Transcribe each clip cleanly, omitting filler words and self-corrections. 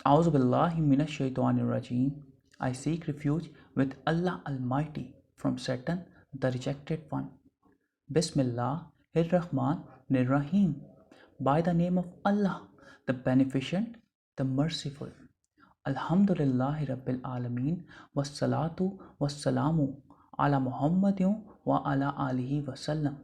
A'udhu billahi minash shaitanir rajim. I seek refuge with Allah Almighty from Satan, the rejected one. Bismillahir-Rahmanir-Rahim. By the name of Allah, the Beneficent, the Merciful. Alhamdulillahi Rabbil Alameen. Wassalatu wassalamu ala Muhammadin wa ala alihi wasallam.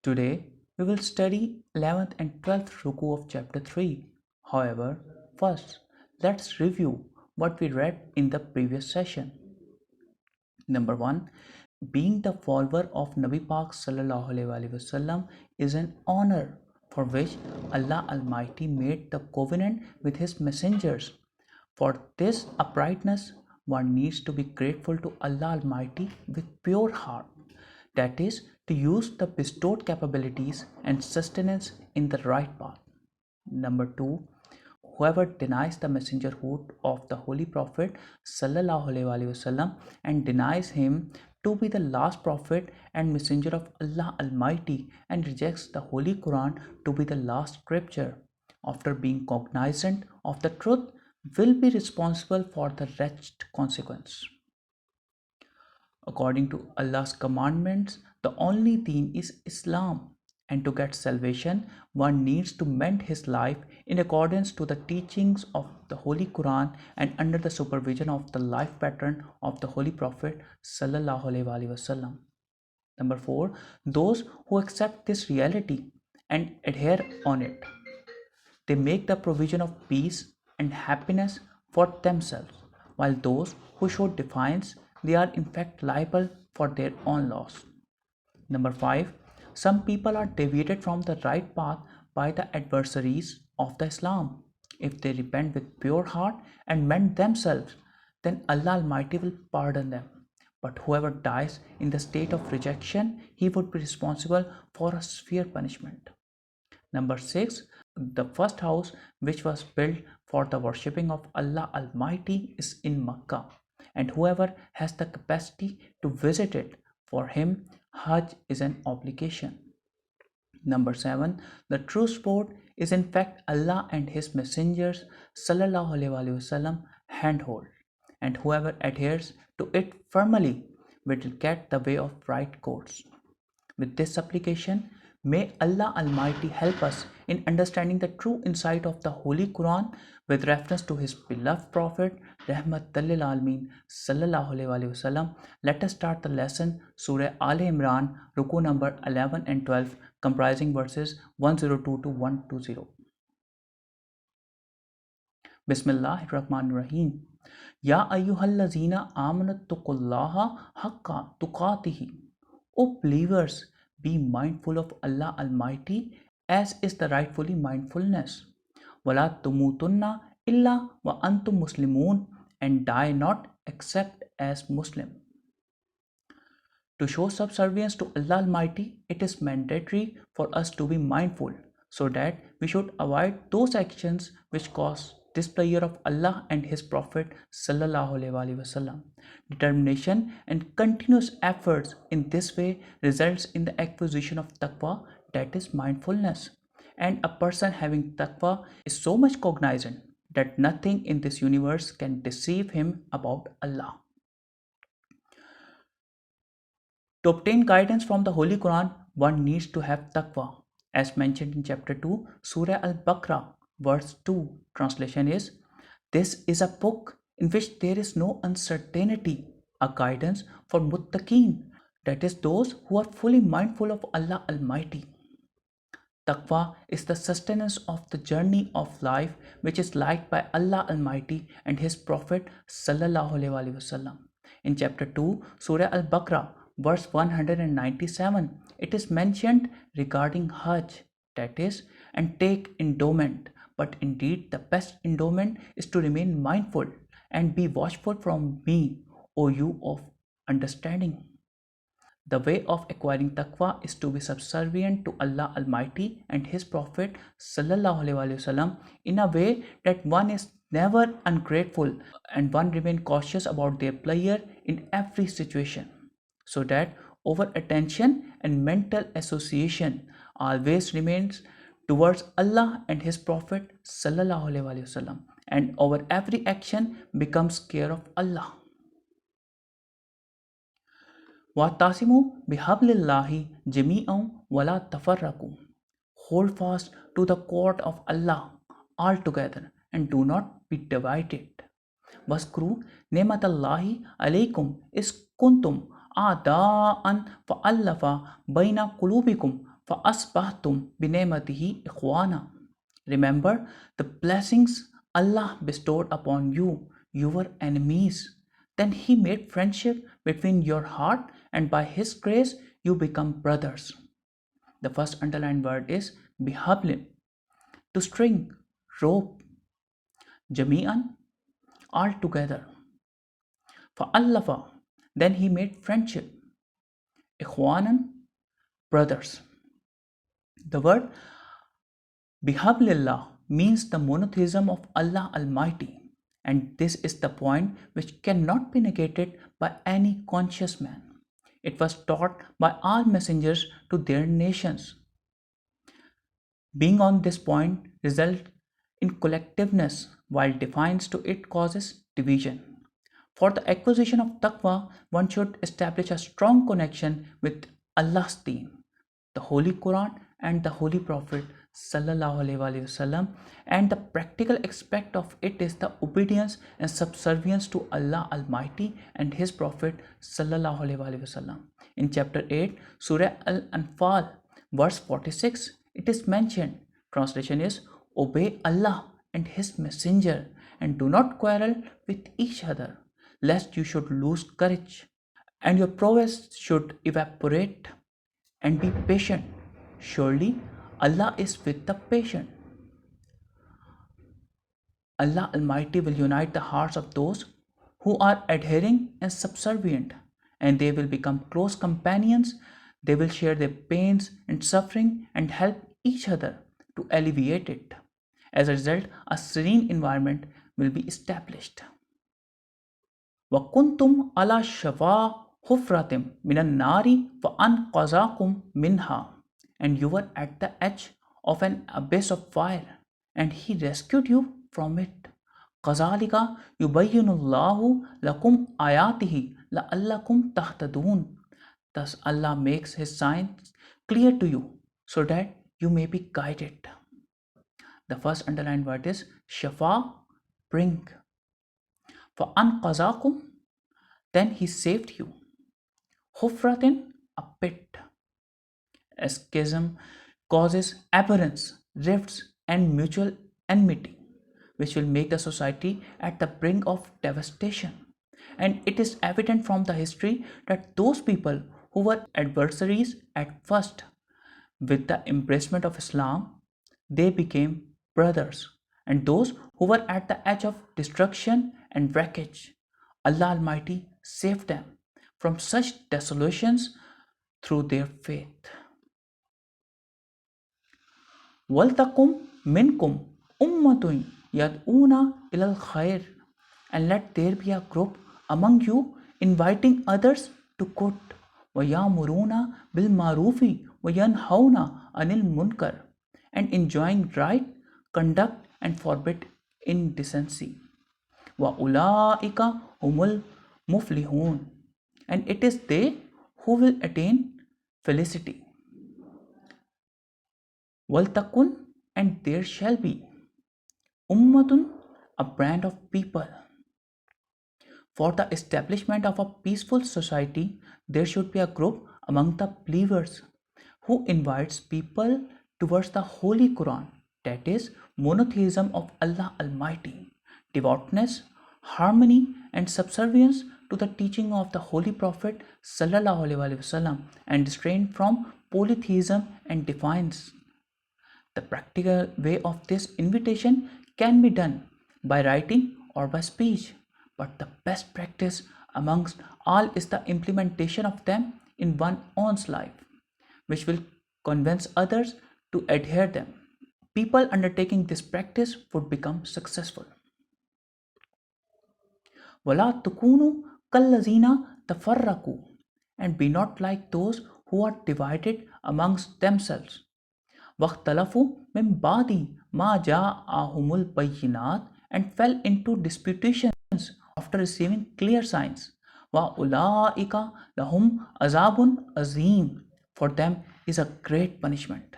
Today, we will study 11th and 12th Ruku of chapter 3. However, first, let's review what we read in the previous session. Number 1. Being the follower of Nabi Pak Sallallahu Alaihi Wasallam is an honor for which Allah Almighty made the covenant with His messengers. For this uprightness, one needs to be grateful to Allah Almighty with pure heart. That is, to use the bestowed capabilities and sustenance in the right path. Number 2. Whoever denies the messengerhood of the Holy Prophet Sallallahu Alaihi Wasallam and denies him to be the last prophet and messenger of Allah Almighty and rejects the Holy Quran to be the last scripture, after being cognizant of the truth, will be responsible for the wretched consequence. According to Allah's commandments, the only deen is Islam, and to get salvation, one needs to mend his life in accordance to the teachings of the Holy Quran and under the supervision of the life pattern of the Holy Prophet Sallallahu Alaihi Wasallam. Number 4. Those who accept this reality and adhere on it, they make the provision of peace and happiness for themselves, while those who show defiance, they are in fact liable for their own loss. Number 5. Some people are deviated from the right path by the adversaries of the Islam. If they repent with pure heart and mend themselves, then Allah Almighty will pardon them. But whoever dies in the state of rejection, he would be responsible for a severe punishment. Number 6. The first house which was built for the worshipping of Allah Almighty is in Makkah, and whoever has the capacity to visit it, for him Hajj is an obligation. Number 7. The true sport is in fact Allah and His messengers Sallallahu Alaihi Wasallam handhold, and whoever adheres to it firmly will get the way of right course. With this supplication, may Allah Almighty help us in understanding the true insight of the Holy Quran with reference to His beloved Prophet Rahmatal lil Alamin Sallallahu Alaihi Wasallam. Let us start the lesson Surah Aali Imran, Ruku number 11 and 12, comprising verses 102 to 120. Bismillahir-Rahmanir-Rahim. Ya ayyuhallazina amanattuqullaha haqqa tuqatihi. O believers, be mindful of Allah Almighty as is the rightfully mindfulness. Wala tumutunna illa wa antum muslimun, and die not except as Muslim. To show subservience to Allah Almighty, it is mandatory for us to be mindful, so that we should avoid those actions which cause displeasure of Allah and His Prophet Sallallahu Alaihi Wasallam. Determination and continuous efforts in this way results in the acquisition of Taqwa, that is mindfulness. And a person having Taqwa is so much cognizant that nothing in this universe can deceive him about Allah. To obtain guidance from the Holy Quran, one needs to have Taqwa. As mentioned in chapter 2, Surah Al-Baqarah, verse 2, translation is, this is a book in which there is no uncertainty, a guidance for muttaqeen, that is those who are fully mindful of Allah Almighty. Taqwa is the sustenance of the journey of life which is liked by Allah Almighty and His Prophet Sallallahu Alaihi Wasallam. In chapter 2, Surah Al-Baqarah, verse 197, it is mentioned regarding Hajj, that is, and take endowment. But indeed, the best endowment is to remain mindful and be watchful from me, O you of understanding. The way of acquiring taqwa is to be subservient to Allah Almighty and His Prophet Sallallahu Alaihi Wasallam in a way that one is never ungrateful and one remain cautious about their pleasure in every situation, so that over attention and mental association always remains towards Allah and His Prophet sallallahu alaihi wasallam, and our every action becomes care of Allah. وَاعْتَصِمُوا بِحَبْلِ اللَّهِ جَمِيعًا وَلَا تَفَرَّقُوا. Hold fast to the cord of Allah altogether and do not be divided. واذكروا نعمة الله عليكم إذ كنتم أعداء فألف بين قلوبكم فأصبحتم بنعمته إخوانا. Remember the blessings Allah bestowed upon you. You were enemies. Then He made friendship between your heart, and by His grace you become brothers. The first underlined word is bihablin, to string, rope, jami'an, all together. Fa'allafa, then He made friendship. Ikhwanan, brothers. The word bihablillah means the monotheism of Allah Almighty, and this is the point which cannot be negated by any conscious man. It was taught by all messengers to their nations. Being on this point result in collectiveness, while defiance to it causes division. For the acquisition of taqwa, one should establish a strong connection with Allah's deen, the Holy Quran and the Holy Prophet sallallahu alaihi wasallam, and the practical aspect of it is the obedience and subservience to Allah Almighty and His Prophet sallallahu alaihi wasallam. In chapter 8, Surah Al-Anfal, verse 46, it is mentioned. Translation is, obey Allah and His Messenger and do not quarrel with each other, lest you should lose courage and your prowess should evaporate, and be patient. Surely Allah is with the patient. Allah Almighty will unite the hearts of those who are adhering and subservient, and they will become close companions. They will share their pains and suffering and help each other to alleviate it. As a result, a serene environment will be established. وَكُنْتُمْ عَلَى شَفَا حُفْرَةٍ مِنَ النَّارِ فَأَنْقَذَكُمْ مِنْهَا. And you were at the edge of an abyss of fire, and He rescued you from it. كَذَلِكَ يُبَيِّنُ اللَّهُ لَكُمْ آيَاتِهِ لَعَلَّكُمْ تَهْتَدُونَ. Thus Allah makes His signs clear to you so that you may be guided. The first underlined word is shafa, bring. فَأَنْقَذَكُمْ, then He saved you. Hufratin, a pit. A schism causes aberrance, rifts, and mutual enmity, which will make the society at the brink of devastation. And it is evident from the history that those people who were adversaries at first, with the embracement of Islam, they became brothers. And those who were at the edge of destruction and wreckage, Allah Almighty saved them from such desolations through their faith. وَلْتَقُمْ مِنْكُمْ أُمَّةٌ يَدْعُونَ إِلَى الْخَيْرِ. And let there be a group among you inviting others to good. وَيَأْمُرُونَ بِالْمَعْرُوفِ وَيَنْهَوْنَ عَنِ الْمُنْكَرِ. And enjoying right conduct and forbid indecency. وَأُولَٰئِكَ هُمُ الْمُفْلِحُونَ. And it is they who will attain felicity. وَلْتَكُنْ, and there shall be. Ummatun, a brand of people. For the establishment of a peaceful society, there should be a group among the believers who invites people towards the Holy Quran, that is, monotheism of Allah Almighty, devoutness, harmony, and subservience to the teaching of the Holy Prophet sallallahu alaihi wasallam, and restraint from polytheism and defiance. The practical way of this invitation can be done by writing or by speech, but the best practice amongst all is the implementation of them in one's own life, which will convince others to adhere them. People undertaking this practice would become successful. وَلَا تُكُونُوا كَالَّذِينَ تَفَرَّقُوا. And be not like those who are divided amongst themselves. وَاخْتَلَفُوا مِنْ بَعْدِ مَا جَاءَهُمُ الْبَيِّنَاتُ and fell into disputations after receiving clear signs. وَأُولَٰئِكَ لَهُمْ عَذَابٌ عَظِيمٌ. For them is a great punishment.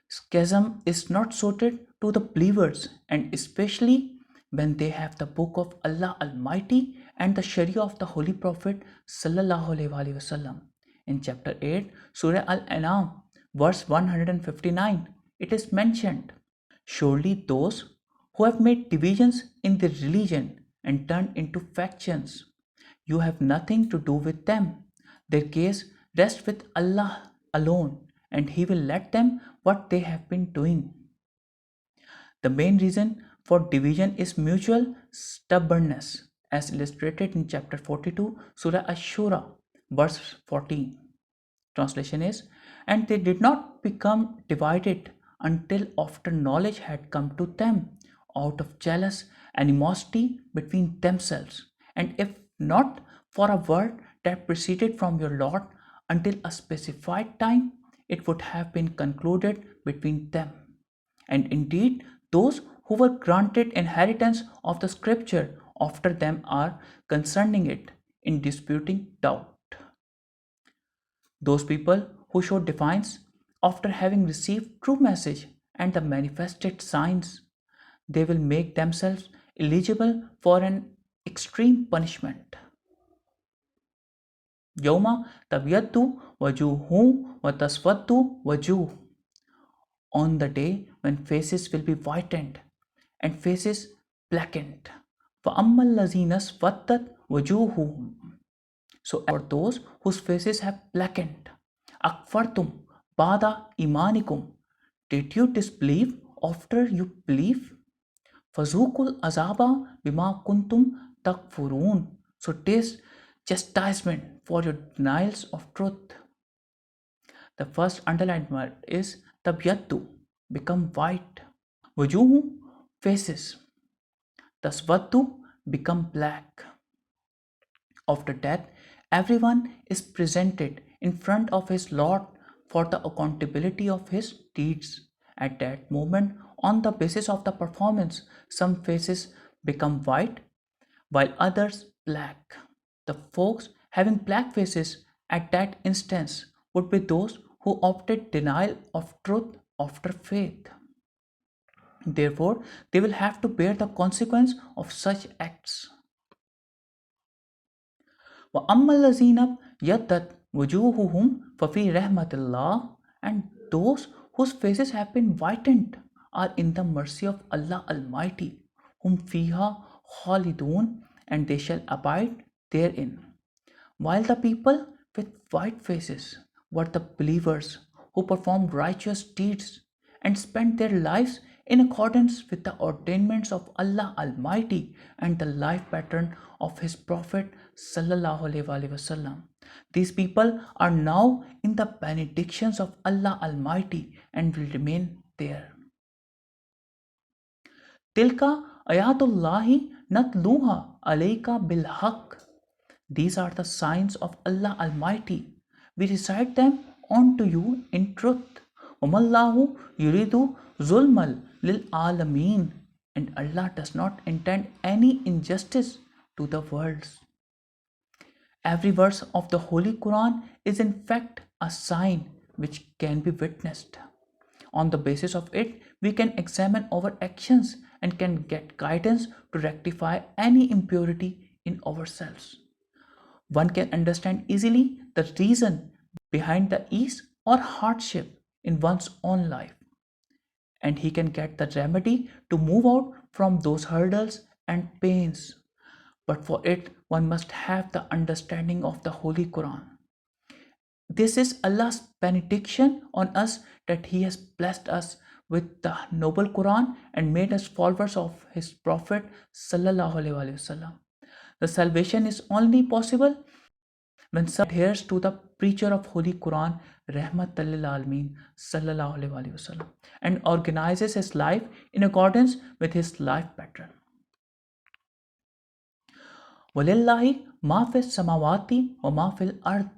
Schism is not suited to the believers, and especially when they have the book of Allah Almighty and the Sharia of the Holy Prophet Sallallahu Alaihi Wasallam. In chapter 8, Surah Al An'am, verse 159, it is mentioned, surely those who have made divisions in their religion and turned into factions, you have nothing to do with them. Their case rests with Allah alone, and He will let them what they have been doing. The main reason for division is mutual stubbornness, as illustrated in chapter 42, Surah Ash-Shura, verse 14. Translation is, and they did not become divided until after knowledge had come to them, out of jealous animosity between themselves, and if not for a word that proceeded from your Lord until a specified time, it would have been concluded between them. And indeed, those who were granted inheritance of the scripture after them are concerning it in disputing doubt. Those people who show defiance after having received true message and the manifested signs, they will make themselves eligible for an extreme punishment. Yawma tabyaddu wajuhu wa taswaddu wajuh. On the day when faces will be whitened and faces blackened. فَأَمَّا الَّذِينَ اسْوَدَّتْ وُجُوهُهُمْ. So for those whose faces have blackened, أَكْفَرْتُمْ بَعْدَ إِيمَانِكُمْ. Did you disbelieve after you believe? فَذُوقُوا الْعَذَابَ بِمَا كُنْتُمْ تَكْفُرُونَ. So taste chastisement for your denials of truth. The first underlined word is tabyaddu, become white. Wujuhu, faces. Taswaddu, become black. After death, everyone is presented in front of his Lord for the accountability of his deeds. At that moment, on the basis of the performance, some faces become white while others black. The folks having black faces at that instance would be those who opted denial of truth after faith. Therefore, they will have to bear the consequence of such acts. وَأَمَّا الَّذِينَ يَدَّتْ وُجُوهُهُمْ فَفِي رَحْمَةِ اللَّهِ. And those whose faces have been whitened are in the mercy of Allah Almighty, whum fiha khalidun, and they shall abide therein. While the people with white faces were the believers who performed righteous deeds and spent their lives in accordance with the ordainments of Allah Almighty and the life pattern of His Prophet Sallallahu Alaihi Wasallam. These people are now in the benedictions of Allah Almighty and will remain there. Tilka ayatullahi natluha alayka bil haqq. These are the signs of Allah Almighty. We recite them unto you in truth. وَمَاللَّهُ يُرِيدُ ظُلْمًا لِلْعَالَمِينَ. And Allah does not intend any injustice to the worlds. Every verse of the Holy Quran is in fact a sign which can be witnessed. On the basis of it, we can examine our actions and can get guidance to rectify any impurity in ourselves. One can understand easily the reason behind the ease or hardship in one's own life, and he can get the remedy to move out from those hurdles and pains. But for it, one must have the understanding of the Holy Quran. This is Allah's benediction on us that He has blessed us with the noble Quran and made us followers of His Prophet Sallallahu Alaihi Wasallam. The salvation is only possible when someone adheres to the preacher of Holy Quran, Rahmatal lil Alameen, Sallallahu Alaihi Wasallam, and organizes his life in accordance with his life pattern. Walillahi ma fis samawati wa ma fil ard.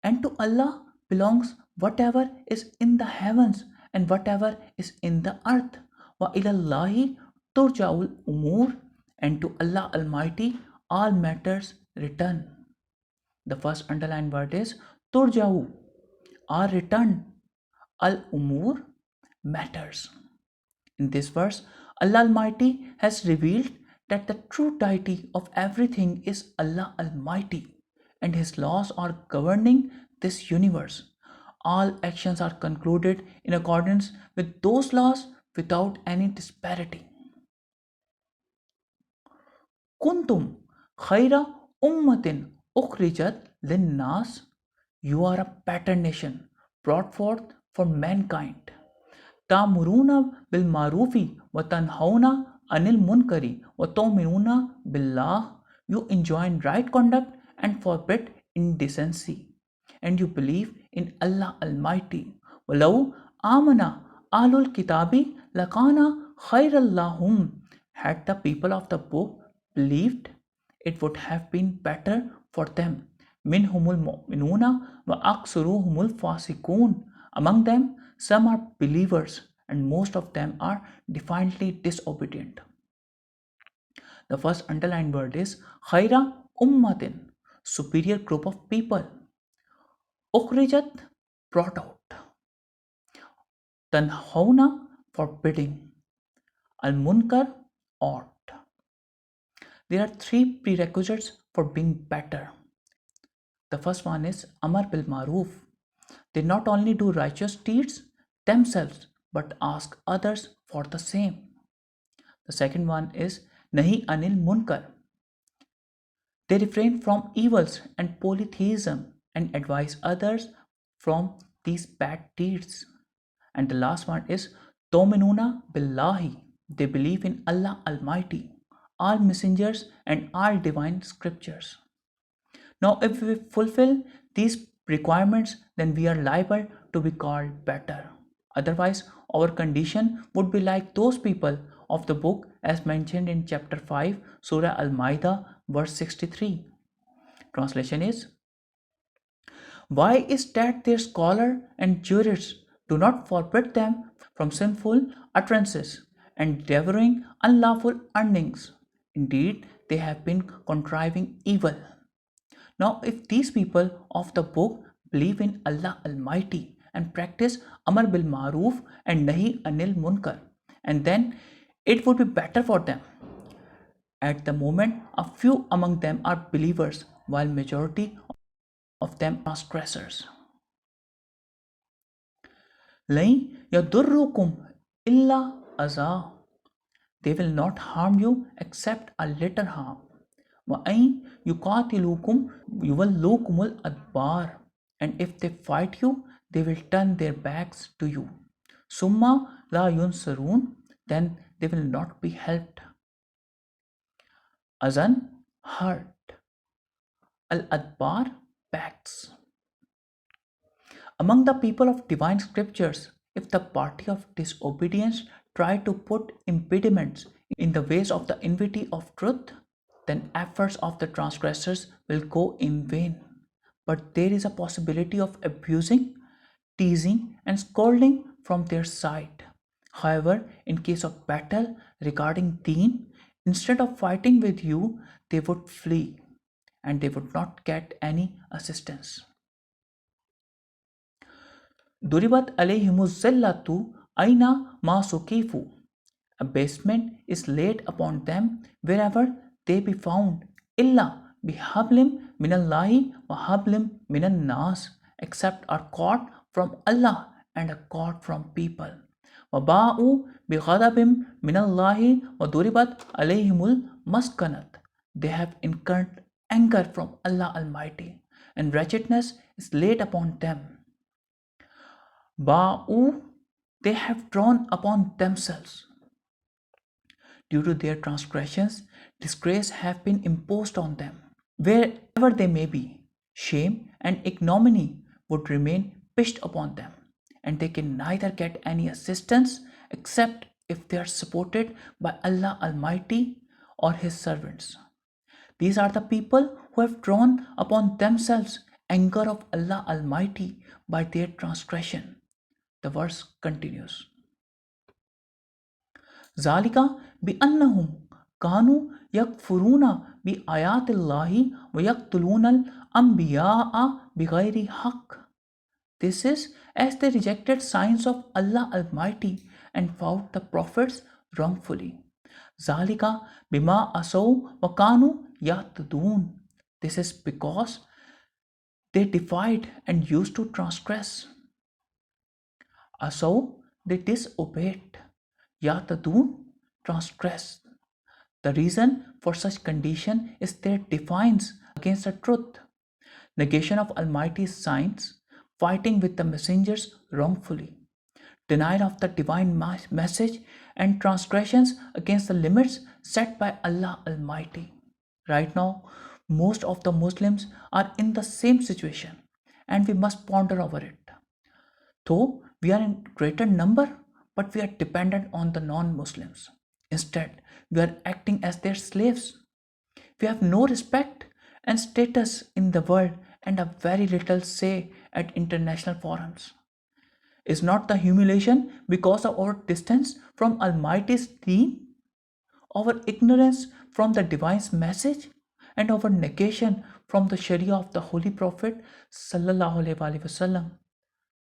And to Allah belongs whatever is in the heavens and whatever is in the earth. Wa ilallahi turja'ul umur, and to Allah Almighty all matters return. The first underlined word is turja'u, are returned. Al umur, matters. In this verse, Allah Almighty has revealed that the true deity of everything is Allah Almighty, and His laws are governing this universe. All actions are concluded in accordance with those laws without any disparity. Kuntum khaira ummatin ukhrijat linnas. You are a pattern nation brought forth for mankind. Ta'muruna bil marufi wa tanhauna anil munkari wa tu'minuna billah. You enjoin right conduct and forbid indecency, and you believe in Allah Almighty. Walau amana ahlul kitabi lakana khairallahum. Had the people of the book believed, it would have been better for them. Minhumul mu'minuna wa aksaruhumul fasikun. Among them, some are believers and most of them are defiantly disobedient. The first underlined word is khaira ummatin, superior group of people. Ukhrijat, brought out. Tanhauna, forbidding. Al munkar, ought. There are three prerequisites for being better. The first one is Amar bil Maruf. They not only do righteous deeds themselves but ask others for the same. The second one is Nahi Anil Munkar. They refrain from evils and polytheism and advise others from these bad deeds. And the last one is Tominuna Billahi. They believe in Allah Almighty, all messengers and all divine scriptures. Now, if we fulfill these requirements, then we are liable to be called better. Otherwise, our condition would be like those people of the book as mentioned in chapter 5, Surah Al-Ma'idah, verse 63. Translation is, why is that their scholar and jurists do not forbid them from sinful utterances and devouring unlawful earnings? Indeed, they have been contriving evil. Now, if these people of the book believe in Allah Almighty and practice Amar bil Maruf and Nahi Anil Munkar, and then it would be better for them. At the moment, a few among them are believers, while majority of them are transgressors. Lai yadurrukum illa aza. They will not harm you except a little harm. وَأَيْ يُقَاتِلُوكُمْ يُوَلُّوكُمُ الْأَدْبَارِ. And if they fight you, they will turn their backs to you. Summa la yunsarun. Then they will not be helped. Azan, heart. Al-Adbar, backs. Among the people of divine scriptures, if the party of disobedience try to put impediments in the ways of the enmity of truth, then efforts of the transgressors will go in vain. But there is a possibility of abusing, teasing, and scolding from their side. However, in case of battle regarding deen, instead of fighting with you, they would flee and they would not get any assistance. Duribat alayhimuz zillatu aina ma sukifu. Abasement is laid upon them wherever they be found. Illa bihablim minallahi wa hablim minan nas, except a cord from Allah and a cord from people. Waba'u bighadabim minallahi wa duribat alayhimul maskanat. They have incurred anger from Allah Almighty, and wretchedness is laid upon them. Ba'u, they have drawn upon themselves. Due to their transgressions, disgrace have been imposed on them. Wherever they may be, shame and ignominy would remain pitched upon them, and they can neither get any assistance except if they are supported by Allah Almighty or His servants. These are the people who have drawn upon themselves anger of Allah Almighty by their transgression. The verse continues. ذَلِكَ بِأَنَّهُمْ كَانُوا يَكْفُرُونَ بِآيَاتِ اللَّهِ وَيَقْتُلُونَ الْأَنْبِيَاءَ بِغَيْرِ حَقٍّ. This is as they rejected signs of Allah Almighty and fought the prophets wrongfully. ذَلِكَ بِمَا أَسَوْا وَكَانُوا يَعْتَدُونَ. This is because they defied and used to transgress. Asaw, they disobeyed. Yatadun, transgress. The reason for such condition is their defiance against the truth, negation of Almighty's signs, fighting with the messengers wrongfully, denial of the divine message, and transgressions against the limits set by Allah Almighty. Right now, most of the Muslims are in the same situation, and we must ponder over it. Though we are in greater number, but we are dependent on the non-Muslims. Instead, we are acting as their slaves. We have no respect and status in the world and a very little say at international forums. Is not the humiliation because of our distance from Almighty's deen, our ignorance from the divine's message, and our negation from the Sharia of the Holy Prophet Sallallahu Alaihi Wasallam?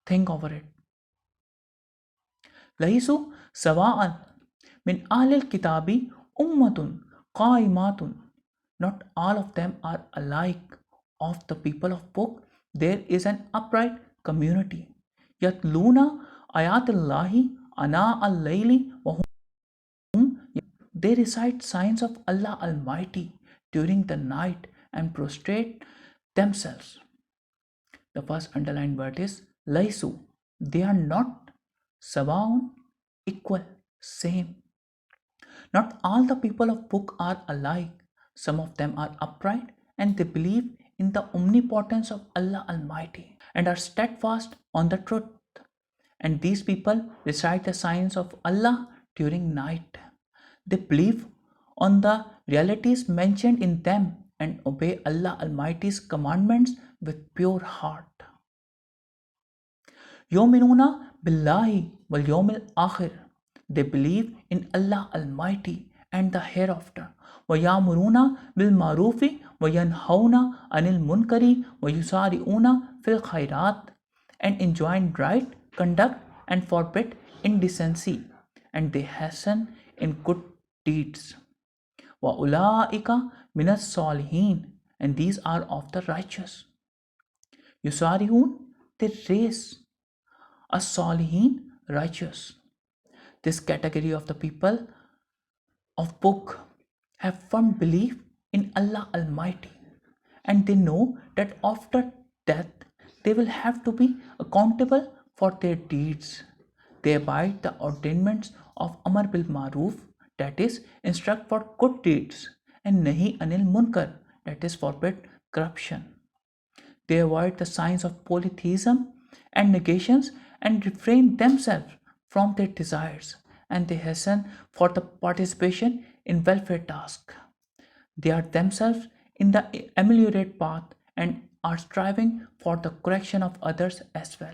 Think over it. ليسوا سواء من أهل الكتاب أمة قائمات. Not all of them are alike. Of the people of book, there is an upright community. يتلون آيات الله أناء الليل وهم. They recite signs of Allah Almighty during the night and prostrate themselves. The first underlined word is laisu. They are not sawaun, equal, same. Not all the people of book are alike. Some of them are upright and they believe in the omnipotence of Allah Almighty and are steadfast on the truth. And these people recite the signs of Allah during night. They believe on the realities mentioned in them and obey Allah Almighty's commandments with pure heart. يؤمنون بالله واليوم الآخر. They believe in Allah Almighty and the hereafter. ويأمرون بالمعروف وينهون عن المنكر ويسارعون في الخيرات. And enjoin right conduct and forbid indecency. And they hasten in good deeds. وَأُولَٰئِكَ مِنَ الصَّالِحِينَ. And these are of the righteous. يُسَارِعُونَ, they race. As-Salihin, righteous. This category of the people of book have firm belief in Allah Almighty and they know that after death they will have to be accountable for their deeds. They abide the ordainments of Amar bil Maruf, that is, instruct for good deeds, and Nahi Anil Munkar, that is, forbid corruption. They avoid the signs of polytheism and negations and refrain themselves from their desires, and they hasten for the participation in welfare tasks. They are themselves in the ameliorate path and are striving for the correction of others as well.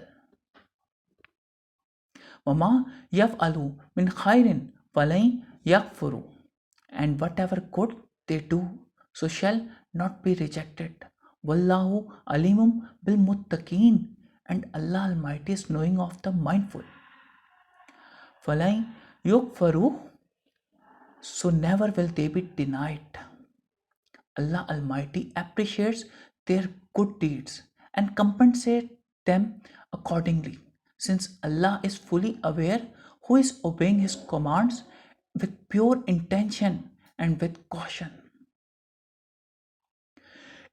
وَمَا يَفْعَلُوا مِنْ خَيْرٍ فَلَنْ يَكْفُرُوا. And whatever good they do, so shall not be rejected. Wallahu alimum bil muttaqeen. And Allah Almighty is knowing of the mindful. فَلَنْ يُكْفَرُوا. So never will they be denied. Allah Almighty appreciates their good deeds and compensates them accordingly, since Allah is fully aware who is obeying His commands with pure intention and with caution.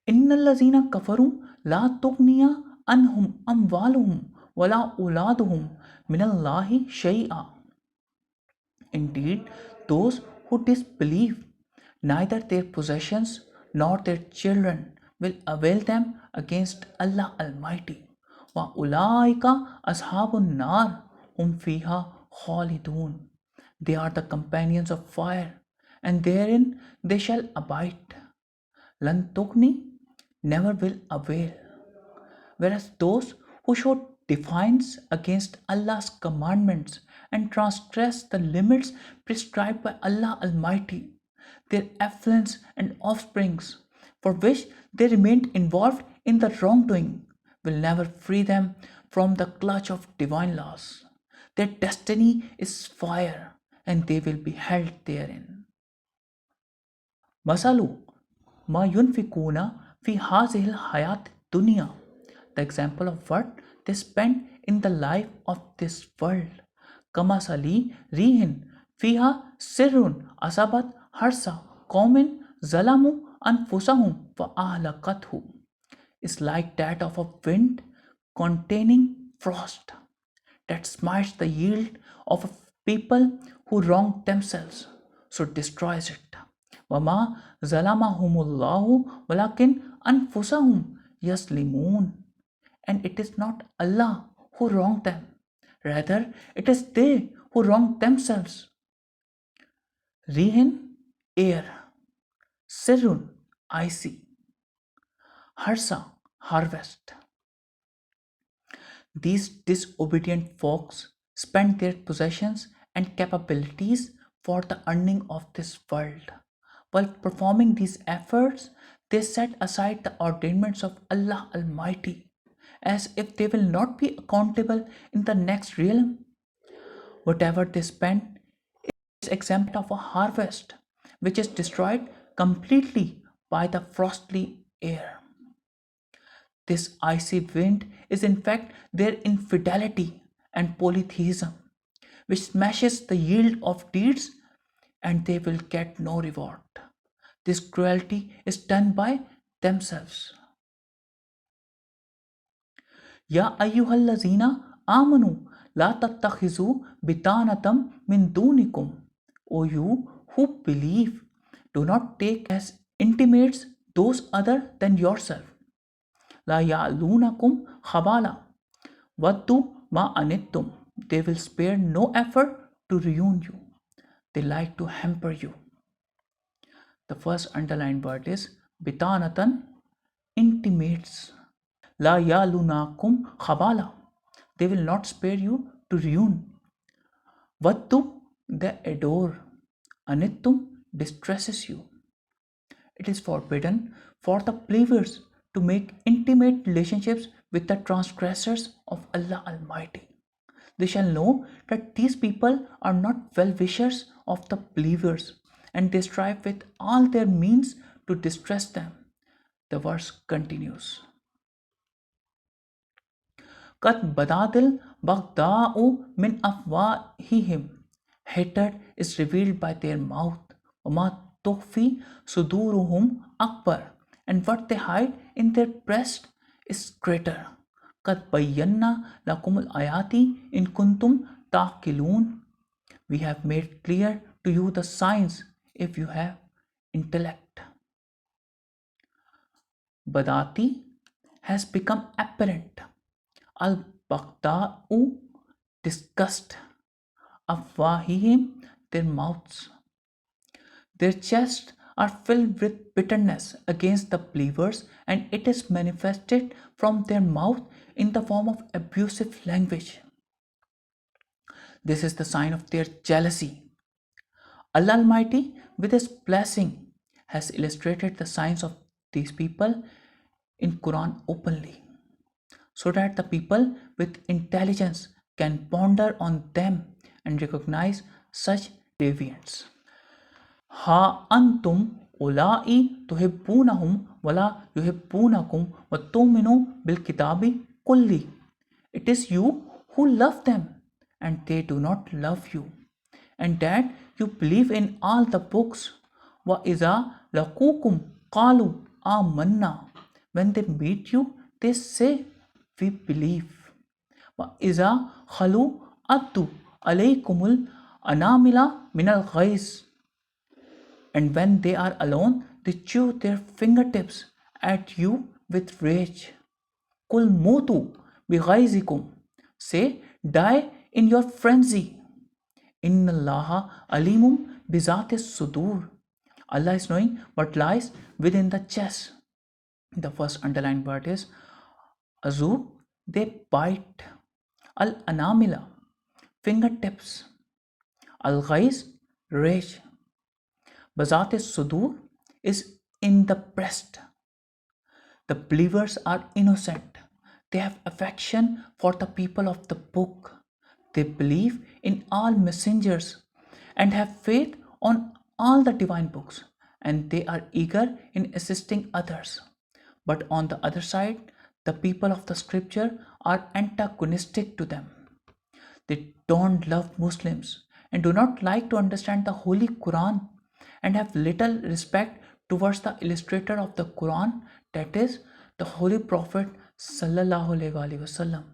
Innal lazina kafaru la tughniya anhum amwaluhum wala uladuhum minallahi shay'a. Indeed, those who disbelieve, neither their possessions nor their children will avail them against Allah Almighty. Wa ulaika ashabun nar hum fiha khalidun. They are the companions of fire, and therein they shall abide. Lan tughni, never will avail. Whereas those who show defiance against Allah's commandments and transgress the limits prescribed by Allah Almighty, their affluence and offsprings, for which they remained involved in the wrongdoing, will never free them from the clutch of divine laws. Their destiny is fire, and they will be held therein. Masalu ma yunfikuna fi hazihil hayat dunya. The example of what they spend in the life of this world. Kamasali rihin fiha sirrun asabat harsa qaumin zalamu anfusahum wa ahlakathu, is like that of a wind containing frost that smites the yield of a people who wrong themselves, so destroys it. Wama zalamahumullahu walakin anfusahum yaslimun. And it is not Allah who wronged them, rather it is they who wronged themselves. Rihin, air. Sirun, icy. Harsa, harvest. These disobedient folks spend their possessions and capabilities for the earning of this world. While performing these efforts, they set aside the ordainments of Allah Almighty, as if they will not be accountable in the next realm. Whatever they spend is exempt of a harvest, which is destroyed completely by the frosty air. This icy wind is in fact their infidelity and polytheism, which smashes the yield of deeds, and they will get no reward. This cruelty is done by themselves. Ya ayyuhallazina amanu la tattakhizu bitanatam min dunikum. O you who believe, do not take as intimates those other than yourself. La ya'lunakum khabala. Waddu ma anittum. They will spare no effort to ruin you. They like to hamper you. The first underlined word is bitanatan, intimates. La yalunakum khabala. They will not spare you to ruin. Vattu, they adore. Anittum, distresses you. It is forbidden for the believers to make intimate relationships with the transgressors of Allah Almighty. They shall know that these people are not well-wishers of the believers, and they strive with all their means to distress them. The verse continues. Qad badadil baghda'u min afwahihim. Hatred is revealed by their mouth. Wama tukhfi suduruhum akbar. And what they hide in their breast is greater. Qad bayyanna lakumul ayati in kuntum taqilun. We have made clear to you the signs if you have intellect. Badati has become apparent. Al-Baghda'u, disgust. Afwahihim, their mouths. Their chests are filled with bitterness against the believers, and it is manifested from their mouth in the form of abusive language. This is the sign of their jealousy. Allah Almighty, with His blessing, has illustrated the signs of these people in Quran openly, so that the people with intelligence can ponder on them and recognize such deviants. Ha antum ulai tuhibbunahum wala yuhibbunakum wa tu'minu bil kitabi kulli. It is you who love them, and they do not love you, and that you believe in all the books. Wa iza laqukum qalu amanna. When they meet you, they say, we believe. Wa iza khalu addu alaykumul anamila minal ghais. And when they are alone, they chew their fingertips at you with rage. Kul mutu bighaizikum. Say, die in your frenzy. Inna Allaha alimum bizatis sudur. Allah is knowing what lies within the chest. The first underlined word is azur. They bite. Al-Anamila, fingertips. Al-Ghais, rage. Bazat sudur is in the breast. The believers are innocent. They have affection for the people of the book. They believe in all messengers and have faith on all the divine books, and they are eager in assisting others. But on the other side, the people of the scripture are antagonistic to them. They don't love Muslims and do not like to understand the Holy Quran and have little respect towards the illustrator of the Quran, that is, the Holy Prophet Sallallahu Alaihi Wasallam.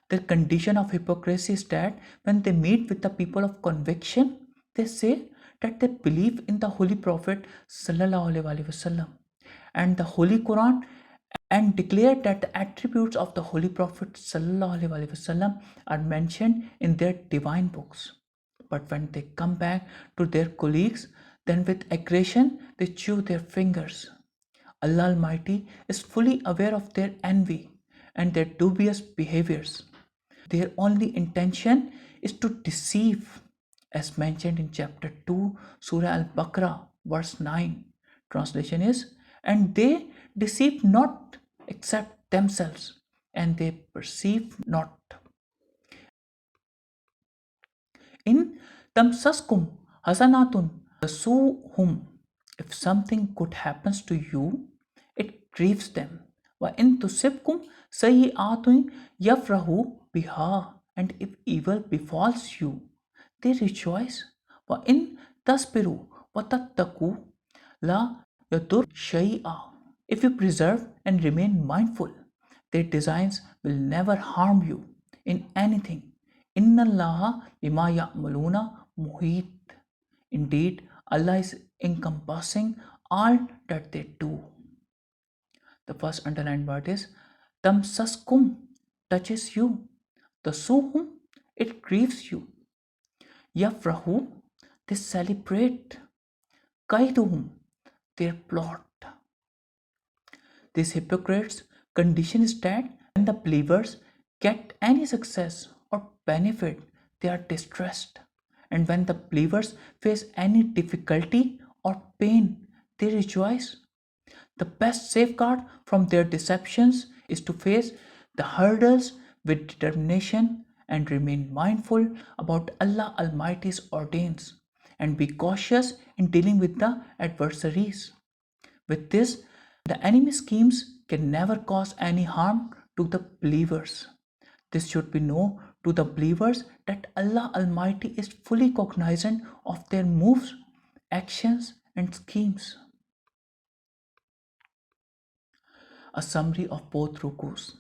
Their condition of hypocrisy is that when they meet with the people of conviction, they say that they believe in the Holy Prophet Sallallahu Alaihi Wasallam and the Holy Quran and declare that the attributes of the Holy Prophet ﷺ are mentioned in their divine books. But when they come back to their colleagues, then with aggression they chew their fingers. Allah Almighty is fully aware of their envy and their dubious behaviors. Their only intention is to deceive, as mentioned in chapter 2, Surah Al Baqarah, verse 9. Translation is, and they deceive not except themselves, and they perceive not. In Tamsaskum Hasanatun Tasuhum, if something good happens to you, it grieves them. Wa in tusibkum sayyi'atun yafrahu biha, and if evil befalls you, they rejoice. Wa in tasbiru wa tattaku la yadur shay'a. If you preserve and remain mindful, their designs will never harm you in anything. Inna Allaha bima ya'maluna muhit. Indeed, Allah is encompassing all that they do. The first underlined word is tamsaskum, touches you. Tasuhum, it grieves you. Yafrahu, they celebrate. Kaiduhum, their plot. These hypocrites' condition is that when the believers get any success or benefit, they are distressed. And when the believers face any difficulty or pain, they rejoice. The best safeguard from their deceptions is to face the hurdles with determination and remain mindful about Allah Almighty's ordains and be cautious in dealing with the adversaries. With this, the enemy schemes can never cause any harm to the believers. This should be known to the believers that Allah Almighty is fully cognizant of their moves, actions, and schemes. A summary of both rukus.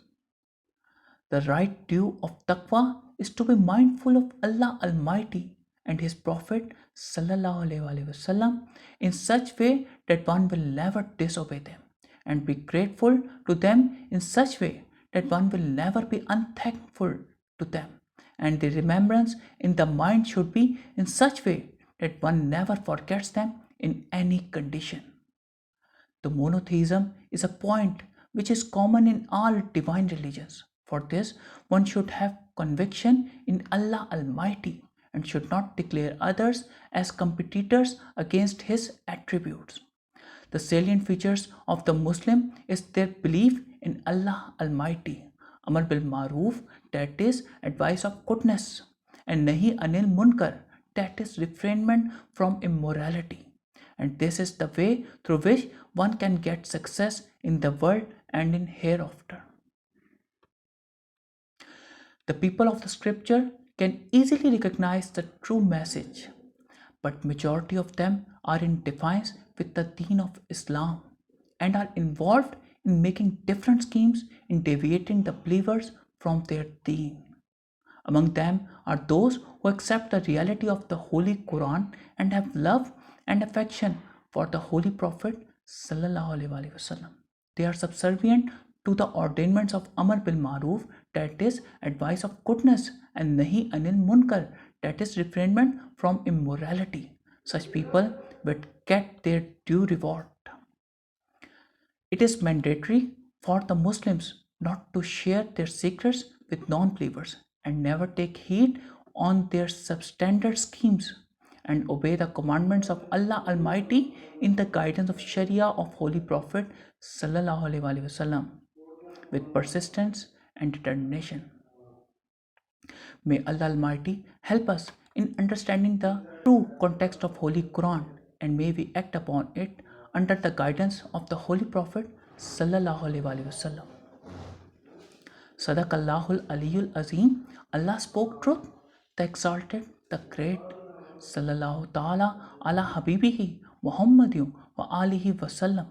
The right due of taqwa is to be mindful of Allah Almighty and His Prophet Sallallahu Alaihi Wasallam in such way that one will never disobey them, and be grateful to them in such way that one will never be unthankful to them, and the remembrance in the mind should be in such way that one never forgets them in any condition. The monotheism is a point which is common in all divine religions. For this, one should have conviction in Allah Almighty and should not declare others as competitors against His attributes. The salient features of the Muslim is their belief in Allah Almighty, Amar bil Maruf, that is advice of goodness, and Nahi Anil Munkar, that is refrainment from immorality. And this is the way through which one can get success in the world and in hereafter. The people of the scripture can easily recognize the true message, but majority of them are in defiance with the deen of Islam and are involved in making different schemes in deviating the believers from their deen. Among them are those who accept the reality of the Holy Quran and have love and affection for the Holy Prophet Sallallahu Alaihi Wasallam. They are subservient to the ordainments of Amar bil Maruf, that is advice of goodness, and Nahi Anil Munkar, that is refrainment from immorality. Such people will get their due reward. It is mandatory for the Muslims not to share their secrets with non-believers. and never take heed on their substandard schemes, and obey the commandments of Allah Almighty in the guidance of Sharia of Holy Prophet Sallallahu Alaihi Wasallam with persistence and determination. May Allah Almighty help us in understanding the true context of Holy Quran, and may we act upon it under the guidance of the Holy Prophet Sallallahu Alaihi Wasallam. Sadaqallahul Aliyul Azim. Allah spoke truth, the exalted, the great. Sallallahu Ta'ala ala Habibihi Muhammadin wa alihi wasallam.